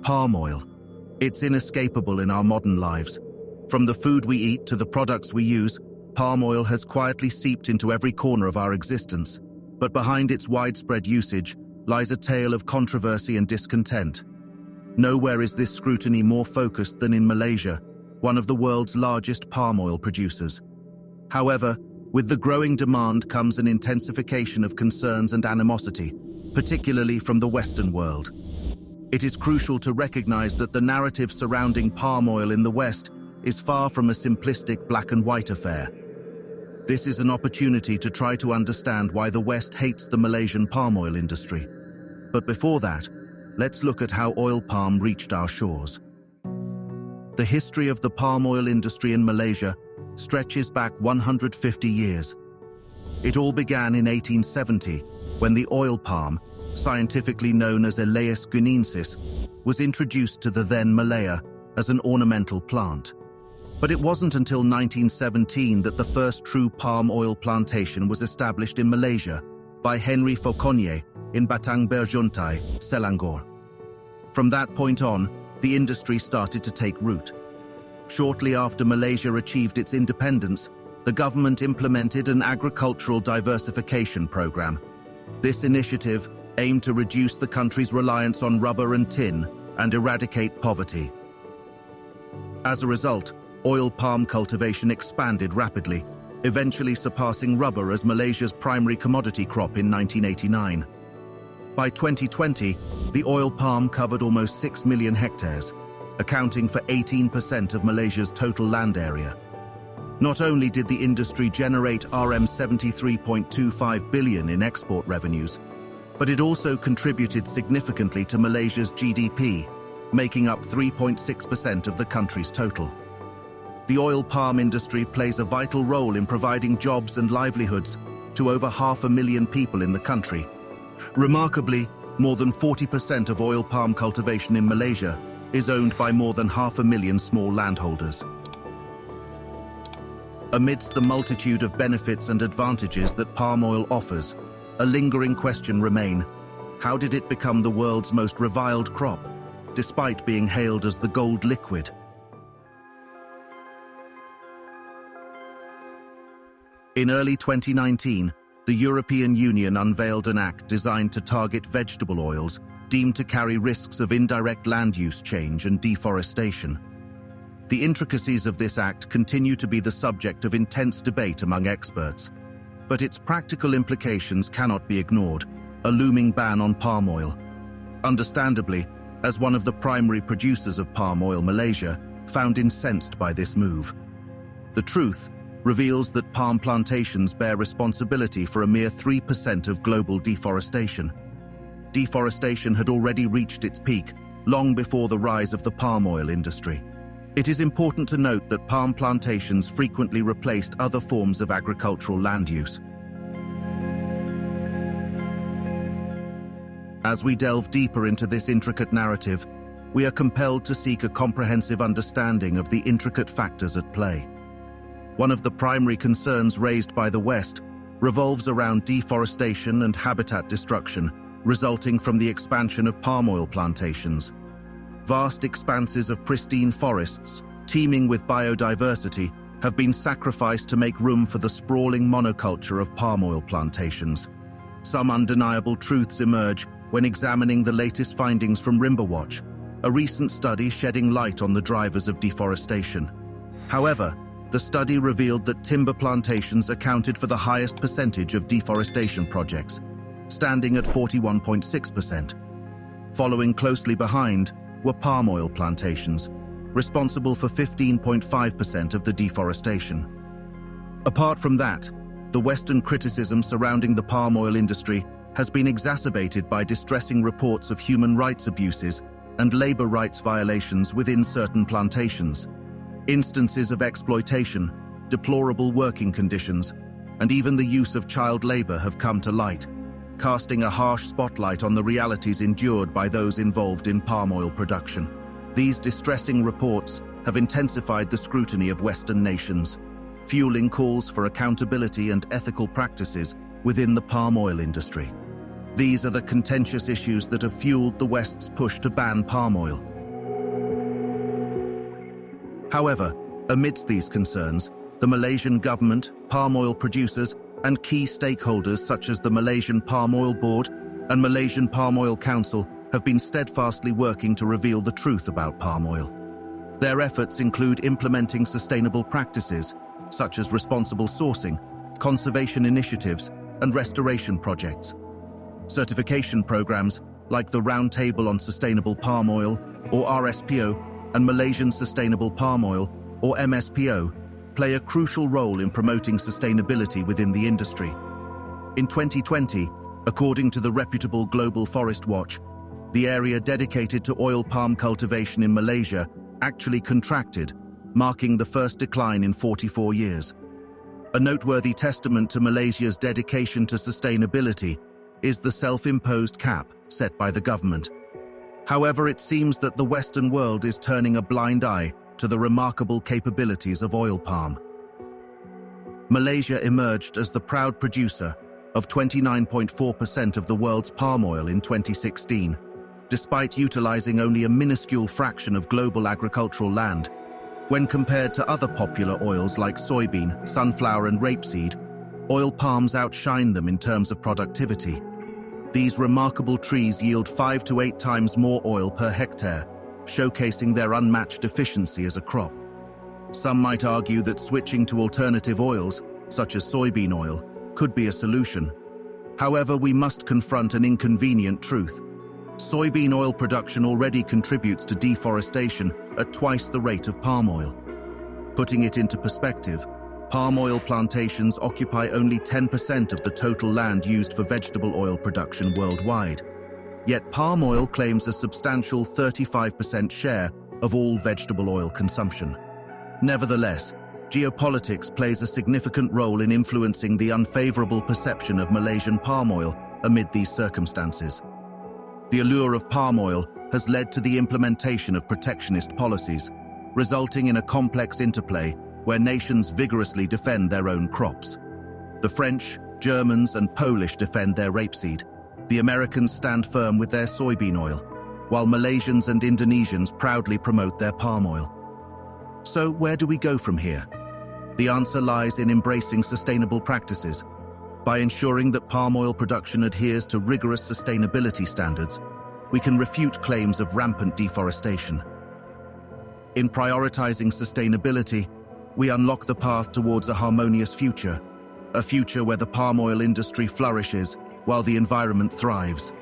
Palm oil. It's inescapable in our modern lives. From the food we eat to the products we use, palm oil has quietly seeped into every corner of our existence. But behind its widespread usage lies a tale of controversy and discontent. Nowhere is this scrutiny more focused than in Malaysia, one of the world's largest palm oil producers. However, with the growing demand comes an intensification of concerns and animosity, particularly from the Western world. It is crucial to recognize that the narrative surrounding palm oil in the West is far from a simplistic black and white affair. This is an opportunity to try to understand why the West hates the Malaysian palm oil industry. But before that, let's look at how oil palm reached our shores. The history of the palm oil industry in Malaysia stretches back 150 years. It all began in 1870, when the oil palm, scientifically known as Elaeus guineensis, was introduced to the then Malaya as an ornamental plant. But it wasn't until 1917 that the first true palm oil plantation was established in Malaysia by Henry Fauconnier in Batang Berjuntai, Selangor. From that point on, the industry started to take root. Shortly after Malaysia achieved its independence, the government implemented an agricultural diversification program. This initiative aimed to reduce the country's reliance on rubber and tin and eradicate poverty. As a result, oil palm cultivation expanded rapidly, eventually surpassing rubber as Malaysia's primary commodity crop in 1989. By 2020, the oil palm covered almost 6 million hectares, accounting for 18% of Malaysia's total land area. Not only did the industry generate RM 73.25 billion in export revenues, but it also contributed significantly to Malaysia's GDP, making up 3.6% of the country's total. The oil palm industry plays a vital role in providing jobs and livelihoods to over 500,000 people in the country. Remarkably, more than 40% of oil palm cultivation in Malaysia is owned by more than 500,000 small landholders. Amidst the multitude of benefits and advantages that palm oil offers, a lingering question remains: how did it become the world's most reviled crop, despite being hailed as the gold liquid? In early 2019, the European Union unveiled an act designed to target vegetable oils deemed to carry risks of indirect land use change and deforestation. The intricacies of this act continue to be the subject of intense debate among experts, but its practical implications cannot be ignored: a looming ban on palm oil. Understandably, as one of the primary producers of palm oil, Malaysia found incensed by this move. The truth reveals that palm plantations bear responsibility for a mere 3% of global deforestation. Deforestation had already reached its peak long before the rise of the palm oil industry. It is important to note that palm plantations frequently replaced other forms of agricultural land use. As we delve deeper into this intricate narrative, we are compelled to seek a comprehensive understanding of the intricate factors at play. One of the primary concerns raised by the West revolves around deforestation and habitat destruction resulting from the expansion of palm oil plantations. Vast expanses of pristine forests, teeming with biodiversity, have been sacrificed to make room for the sprawling monoculture of palm oil plantations. Some undeniable truths emerge when examining the latest findings from RimbaWatch, a recent study shedding light on the drivers of deforestation. However, the study revealed that timber plantations accounted for the highest percentage of deforestation projects, standing at 41.6%. Following closely behind were palm oil plantations, responsible for 15.5% of the deforestation. Apart from that, the Western criticism surrounding the palm oil industry has been exacerbated by distressing reports of human rights abuses and labor rights violations within certain plantations. Instances of exploitation, deplorable working conditions, and even the use of child labor have come to light, casting a harsh spotlight on the realities endured by those involved in palm oil production. These distressing reports have intensified the scrutiny of Western nations, fueling calls for accountability and ethical practices within the palm oil industry. These are the contentious issues that have fueled the West's push to ban palm oil. However, amidst these concerns, the Malaysian government, palm oil producers, and key stakeholders such as the Malaysian Palm Oil Board and Malaysian Palm Oil Council have been steadfastly working to reveal the truth about palm oil. Their efforts include implementing sustainable practices, such as responsible sourcing, conservation initiatives, and restoration projects. Certification programs like the Roundtable on Sustainable Palm Oil, or RSPO, and Malaysian Sustainable Palm Oil, or MSPO, play a crucial role in promoting sustainability within the industry. In 2020, according to the reputable Global Forest Watch, the area dedicated to oil palm cultivation in Malaysia actually contracted, marking the first decline in 44 years. A noteworthy testament to Malaysia's dedication to sustainability is the self-imposed cap set by the government. However, it seems that the Western world is turning a blind eye to the remarkable capabilities of oil palm. Malaysia emerged as the proud producer of 29.4% of the world's palm oil in 2016, despite utilizing only a minuscule fraction of global agricultural land. When compared to other popular oils like soybean, sunflower, and rapeseed, oil palms outshine them in terms of productivity. These remarkable trees yield 5 to 8 times more oil per hectare, showcasing their unmatched efficiency as a crop. Some might argue that switching to alternative oils, such as soybean oil, could be a solution. However, we must confront an inconvenient truth. Soybean oil production already contributes to deforestation at twice the rate of palm oil. Putting it into perspective, palm oil plantations occupy only 10% of the total land used for vegetable oil production worldwide. Yet palm oil claims a substantial 35% share of all vegetable oil consumption. Nevertheless, geopolitics plays a significant role in influencing the unfavorable perception of Malaysian palm oil amid these circumstances. The allure of palm oil has led to the implementation of protectionist policies, resulting in a complex interplay where nations vigorously defend their own crops. The French, Germans, and Polish defend their rapeseed. The Americans stand firm with their soybean oil, while Malaysians and Indonesians proudly promote their palm oil. So, where do we go from here? The answer lies in embracing sustainable practices. By ensuring that palm oil production adheres to rigorous sustainability standards, we can refute claims of rampant deforestation. In prioritizing sustainability, we unlock the path towards a harmonious future, a future where the palm oil industry flourishes while the environment thrives.